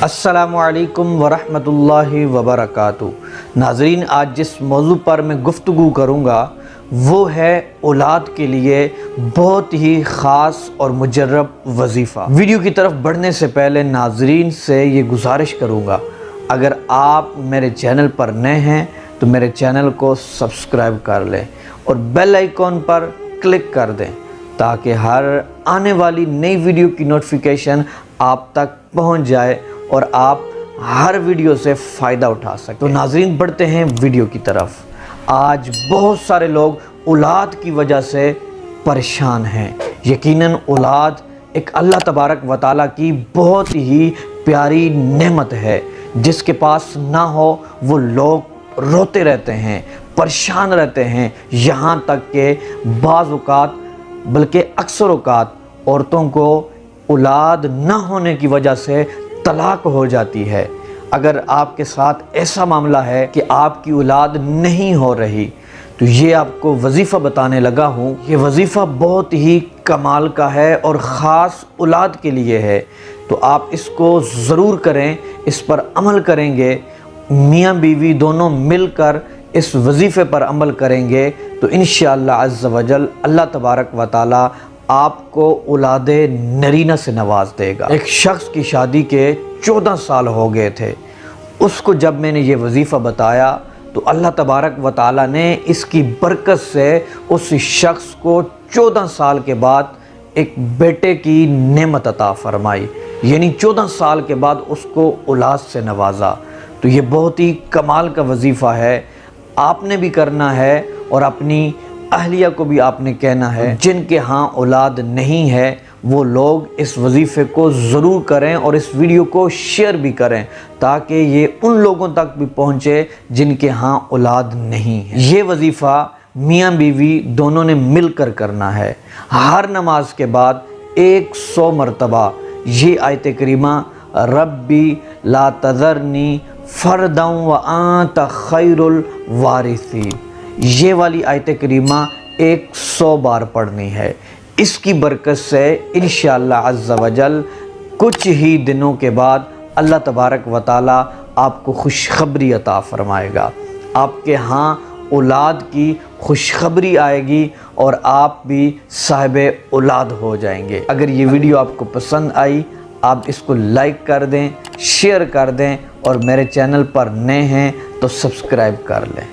السلام علیکم ورحمۃ اللہ وبرکاتہ۔ ناظرین، آج جس موضوع پر میں گفتگو کروں گا وہ ہے اولاد کے لیے بہت ہی خاص اور مجرب وظیفہ۔ ویڈیو کی طرف بڑھنے سے پہلے ناظرین سے یہ گزارش کروں گا، اگر آپ میرے چینل پر نئے ہیں تو میرے چینل کو سبسکرائب کر لیں اور بیل آئیکن پر کلک کر دیں تاکہ ہر آنے والی نئی ویڈیو کی نوٹیفیکیشن آپ تک پہنچ جائے اور آپ ہر ویڈیو سے فائدہ اٹھا سکیں۔ تو ناظرین، بڑھتے ہیں ویڈیو کی طرف۔ آج بہت سارے لوگ اولاد کی وجہ سے پریشان ہیں۔ یقیناً اولاد ایک اللہ تبارک و تعالیٰ کی بہت ہی پیاری نعمت ہے۔ جس کے پاس نہ ہو وہ لوگ روتے رہتے ہیں، پریشان رہتے ہیں، یہاں تک کہ بعض اوقات بلکہ اکثر اوقات عورتوں کو اولاد نہ ہونے کی وجہ سے طلاق ہو جاتی ہے۔ اگر آپ کے ساتھ ایسا معاملہ ہے کہ آپ کی اولاد نہیں ہو رہی تو یہ آپ کو وظیفہ بتانے لگا ہوں۔ یہ وظیفہ بہت ہی کمال کا ہے اور خاص اولاد کے لیے ہے، تو آپ اس کو ضرور کریں، اس پر عمل کریں گے۔ میاں بیوی دونوں مل کر اس وظیفے پر عمل کریں گے تو انشاءاللہ عز و جل اللہ تبارک و تعالی آپ کو اولاد نرینہ سے نواز دے گا۔ ایک شخص کی شادی کے 14 سال ہو گئے تھے۔ اس کو جب میں نے یہ وظیفہ بتایا تو اللہ تبارک و تعالی نے اس کی برکت سے اس شخص کو 14 سال کے بعد ایک بیٹے کی نعمت عطا فرمائی، یعنی 14 سال کے بعد اس کو اولاد سے نوازا۔ تو یہ بہت ہی کمال کا وظیفہ ہے، آپ نے بھی کرنا ہے اور اپنی اہلیہ کو بھی آپ نے کہنا ہے۔ جن کے ہاں اولاد نہیں ہے وہ لوگ اس وظیفے کو ضرور کریں اور اس ویڈیو کو شیئر بھی کریں تاکہ یہ ان لوگوں تک بھی پہنچے جن کے ہاں اولاد نہیں ہے۔ یہ وظیفہ میاں بیوی دونوں نے مل کر کرنا ہے۔ ہر نماز کے بعد 100 مرتبہ یہ آیت کریمہ ربی لا تذرنی فردا وانت خیر الوارثین، یہ والی آیت کریمہ 100 بار پڑھنی ہے۔ اس کی برکت سے انشاءاللہ عز و جل کچھ ہی دنوں کے بعد اللہ تبارک و تعالی آپ کو خوشخبری عطا فرمائے گا۔ آپ کے ہاں اولاد کی خوشخبری آئے گی اور آپ بھی صاحب اولاد ہو جائیں گے۔ اگر یہ ویڈیو آپ کو پسند آئی آپ اس کو لائک کر دیں، شیئر کر دیں اور میرے چینل پر نئے ہیں تو سبسکرائب کر لیں۔